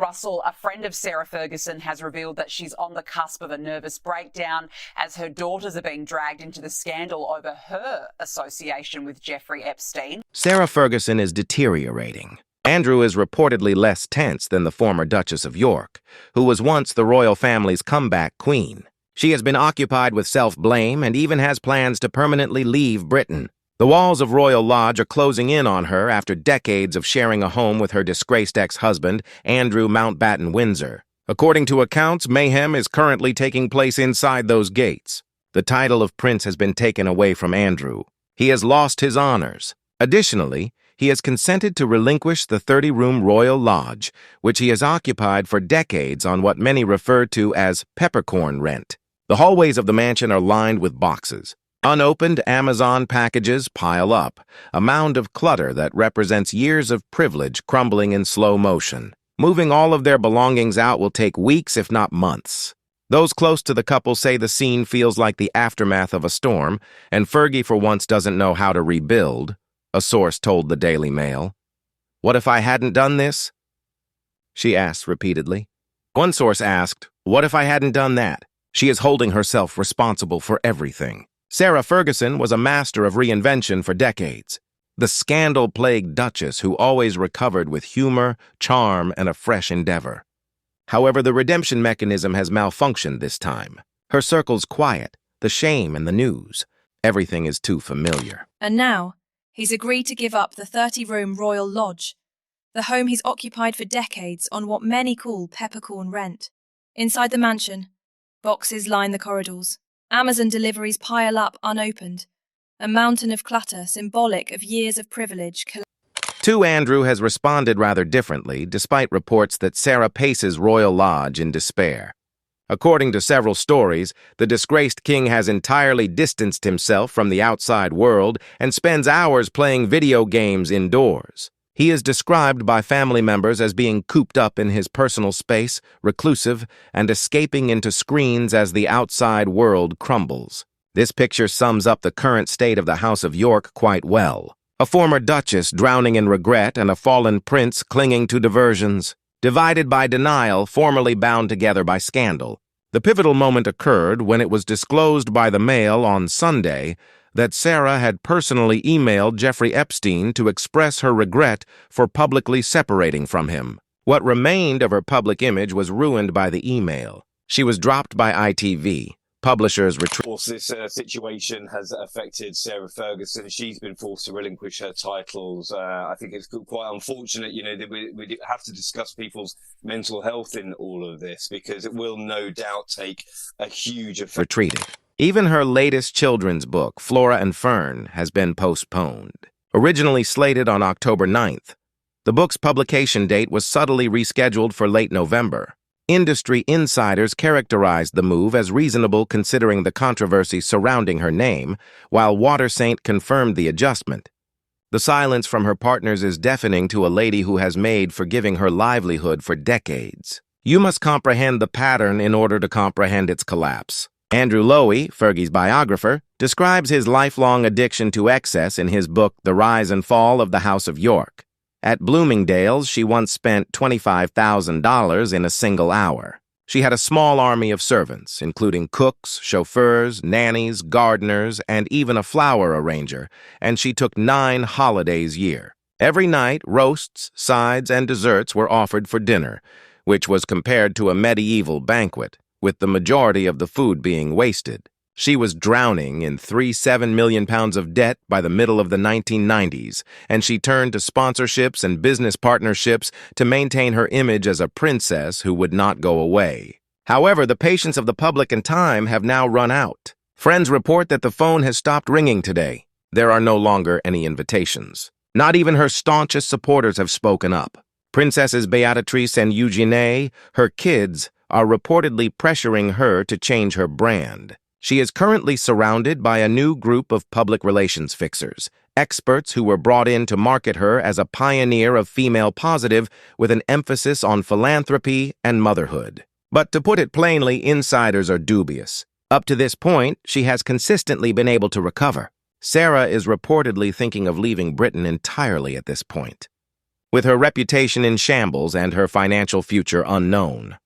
Russell, a friend of Sarah Ferguson, has revealed that she's on the cusp of a nervous breakdown as her daughters are being dragged into the scandal over her association with Jeffrey Epstein. Sarah Ferguson is deteriorating. Andrew is reportedly less tense than the former Duchess of York, who was once the royal family's comeback queen. She has been occupied with self-blame and even has plans to permanently leave Britain. The walls of Royal Lodge are closing in on her after decades of sharing a home with her disgraced ex-husband, Andrew Mountbatten Windsor. According to accounts, mayhem is currently taking place inside those gates. The title of prince has been taken away from Andrew. He has lost his honors. Additionally, he has consented to relinquish the 30-room Royal Lodge, which he has occupied for decades on what many refer to as peppercorn rent. The hallways of the mansion are lined with boxes. Unopened Amazon packages pile up, a mound of clutter that represents years of privilege crumbling in slow motion. Moving all of their belongings out will take weeks, if not months. Those close to the couple say the scene feels like the aftermath of a storm, and Fergie for once doesn't know how to rebuild, a source told the Daily Mail. "What if I hadn't done this?" she asked repeatedly. One source asked, "What if I hadn't done that?" She is holding herself responsible for everything. Sarah Ferguson was a master of reinvention for decades. The scandal-plagued Duchess who always recovered with humor, charm, and a fresh endeavor. However, the redemption mechanism has malfunctioned this time. Her circle's quiet, the shame and the news. Everything is too familiar. And now, he's agreed to give up the 30-room Royal Lodge, the home he's occupied for decades on what many call peppercorn rent. Inside the mansion, boxes line the corridors. Amazon deliveries pile up unopened, a mountain of clutter symbolic of years of privilege. To Andrew has responded rather differently, despite reports that Sarah paces Royal Lodge in despair. According to several stories, the disgraced king has entirely distanced himself from the outside world and spends hours playing video games indoors. He is described by family members as being cooped up in his personal space, reclusive, and escaping into screens as the outside world crumbles. This picture sums up the current state of the House of York quite well. A former duchess drowning in regret and a fallen prince clinging to diversions. Divided by denial, formerly bound together by scandal. The pivotal moment occurred when it was disclosed by the Mail on Sunday that Sarah had personally emailed Jeffrey Epstein to express her regret for publicly separating from him. What remained of her public image was ruined by the email. She was dropped by ITV. Publishers Of course, this situation has affected Sarah Ferguson. She's been forced to relinquish her titles. I think it's quite unfortunate, that we have to discuss people's mental health in all of this, because it will no doubt take a huge effect. Retreated. Even her latest children's book, Flora and Fern, has been postponed. Originally slated on October 9th, the book's publication date was subtly rescheduled for late November. Industry insiders characterized the move as reasonable considering the controversy surrounding her name, while WaterSaint confirmed the adjustment. The silence from her partners is deafening to a lady who has made forgiving her livelihood for decades. You must comprehend the pattern in order to comprehend its collapse. Andrew Lowy, Fergie's biographer, describes his lifelong addiction to excess in his book The Rise and Fall of the House of York. At Bloomingdale's, she once spent $25,000 in a single hour. She had a small army of servants, including cooks, chauffeurs, nannies, gardeners, and even a flower arranger, and she took 9 holidays a year. Every night, roasts, sides, and desserts were offered for dinner, which was compared to a medieval banquet, with the majority of the food being wasted. She was drowning in £7 million of debt by the middle of the 1990s, and she turned to sponsorships and business partnerships to maintain her image as a princess who would not go away. However, the patience of the public and time have now run out. Friends report that the phone has stopped ringing today. There are no longer any invitations. Not even her staunchest supporters have spoken up. Princesses Beatrice and Eugenie, her kids, are reportedly pressuring her to change her brand. She is currently surrounded by a new group of public relations fixers, experts who were brought in to market her as a pioneer of female positive with an emphasis on philanthropy and motherhood. But to put it plainly, insiders are dubious. Up to this point, she has consistently been able to recover. Sarah is reportedly thinking of leaving Britain entirely at this point. with her reputation in shambles and her financial future unknown.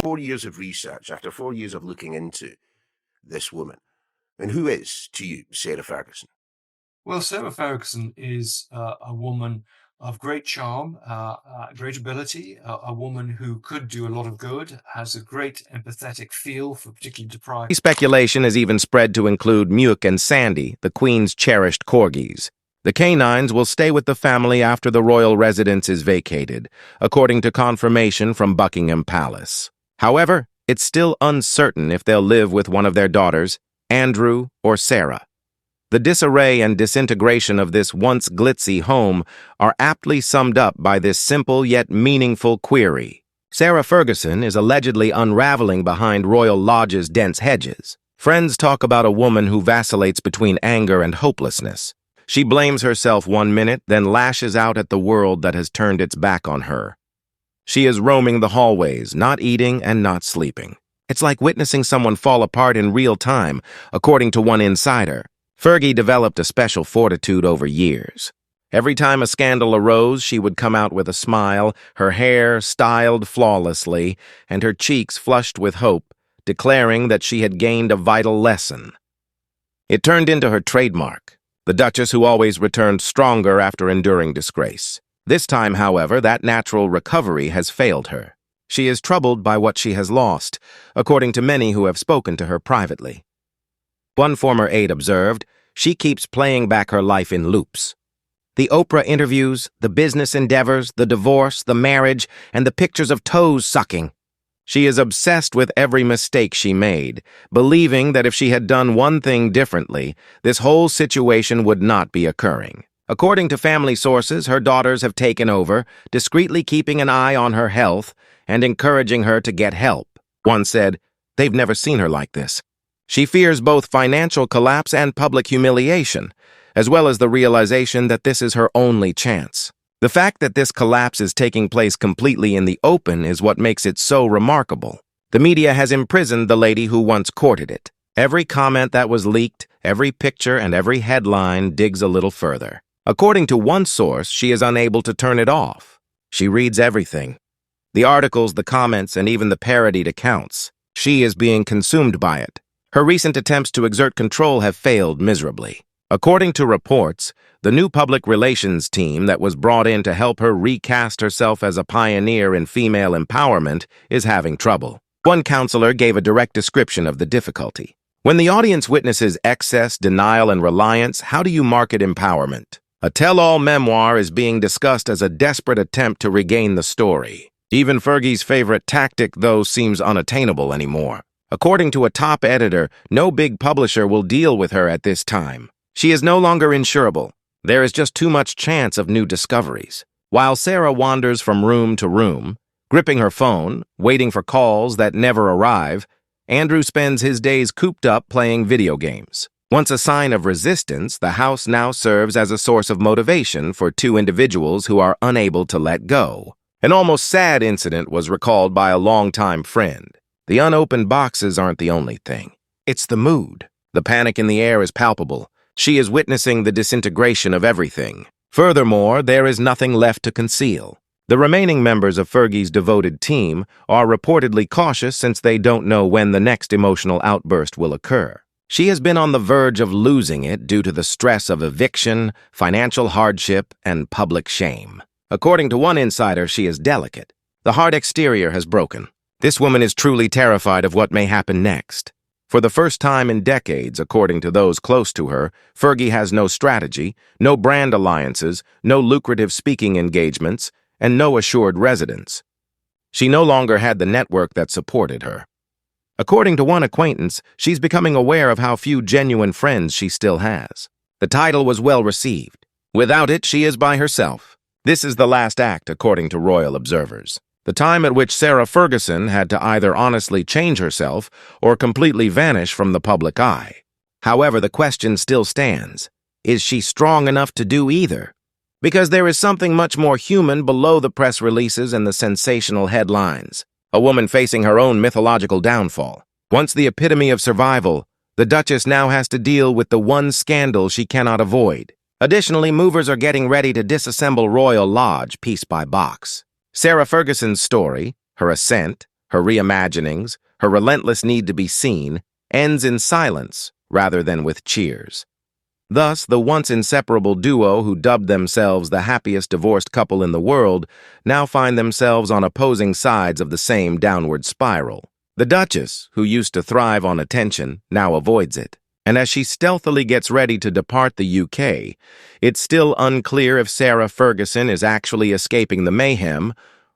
4 years of research, after 4 years of looking into this woman, and who is, to you, Sarah Ferguson? Well, Sarah Ferguson is a woman of great charm, great ability, a woman who could do a lot of good, has a great empathetic feel for particularly deprived. Speculation has even spread to include Muke and Sandy, the Queen's cherished corgis. The canines will stay with the family after the royal residence is vacated, according to confirmation from Buckingham Palace. However, it's still uncertain if they'll live with one of their daughters, Andrew or Sarah. The disarray and disintegration of this once glitzy home are aptly summed up by this simple yet meaningful query. Sarah Ferguson is allegedly unraveling behind Royal Lodge's dense hedges. Friends talk about a woman who vacillates between anger and hopelessness. She blames herself one minute, then lashes out at the world that has turned its back on her. She is roaming the hallways, not eating and not sleeping. It's like witnessing someone fall apart in real time, according to one insider. Fergie developed a special fortitude over years. Every time a scandal arose, she would come out with a smile, her hair styled flawlessly, and her cheeks flushed with hope, declaring that she had gained a vital lesson. It turned into her trademark, the Duchess who always returned stronger after enduring disgrace. This time, however, that natural recovery has failed her. She is troubled by what she has lost, according to many who have spoken to her privately. One former aide observed, she keeps playing back her life in loops. The Oprah interviews, the business endeavors, the divorce, the marriage, and the pictures of toes sucking. She is obsessed with every mistake she made, believing that if she had done one thing differently, this whole situation would not be occurring. According to family sources, her daughters have taken over, discreetly keeping an eye on her health and encouraging her to get help. One said, "They've never seen her like this." She fears both financial collapse and public humiliation, as well as the realization that this is her only chance. The fact that this collapse is taking place completely in the open is what makes it so remarkable. The media has imprisoned the lady who once courted it. Every comment that was leaked, every picture, and every headline digs a little further. According to one source, she is unable to turn it off. She reads everything. The articles, the comments, and even the parodied accounts. She is being consumed by it. Her recent attempts to exert control have failed miserably. According to reports, the new public relations team that was brought in to help her recast herself as a pioneer in female empowerment is having trouble. One counselor gave a direct description of the difficulty. When the audience witnesses excess, denial, and reliance, how do you market empowerment? A tell-all memoir is being discussed as a desperate attempt to regain the story. Even Fergie's favorite tactic, though, seems unattainable anymore. According to a top editor, no big publisher will deal with her at this time. She is no longer insurable. There is just too much chance of new discoveries. While Sarah wanders from room to room, gripping her phone, waiting for calls that never arrive, Andrew spends his days cooped up playing video games. Once a sign of resistance, the house now serves as a source of motivation for two individuals who are unable to let go. An almost sad incident was recalled by a longtime friend. The unopened boxes aren't the only thing. It's the mood. The panic in the air is palpable. She is witnessing the disintegration of everything. Furthermore, there is nothing left to conceal. The remaining members of Fergie's devoted team are reportedly cautious since they don't know when the next emotional outburst will occur. She has been on the verge of losing it due to the stress of eviction, financial hardship, and public shame. According to one insider, she is delicate. The hard exterior has broken. This woman is truly terrified of what may happen next. For the first time in decades, according to those close to her, Fergie has no strategy, no brand alliances, no lucrative speaking engagements, and no assured residence. She no longer had the network that supported her. According to one acquaintance, she's becoming aware of how few genuine friends she still has. The title was well received. Without it, she is by herself. This is the last act, according to royal observers. The time at which Sarah Ferguson had to either honestly change herself or completely vanish from the public eye. However, the question still stands. Is she strong enough to do either? Because there is something much more human below the press releases and the sensational headlines. A woman facing her own mythological downfall. Once the epitome of survival, the Duchess now has to deal with the one scandal she cannot avoid. Additionally, movers are getting ready to disassemble Royal Lodge piece by box. Sarah Ferguson's story, her ascent, her reimaginings, her relentless need to be seen, ends in silence rather than with cheers. Thus, the once inseparable duo who dubbed themselves the happiest divorced couple in the world now find themselves on opposing sides of the same downward spiral. The Duchess, who used to thrive on attention, now avoids it. And as she stealthily gets ready to depart the UK, it's still unclear if Sarah Ferguson is actually escaping the mayhem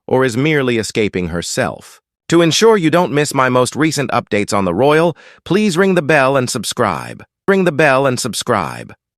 or is merely escaping herself. To ensure you don't miss my most recent updates on the royal, please ring the bell and subscribe. Ring the bell and subscribe.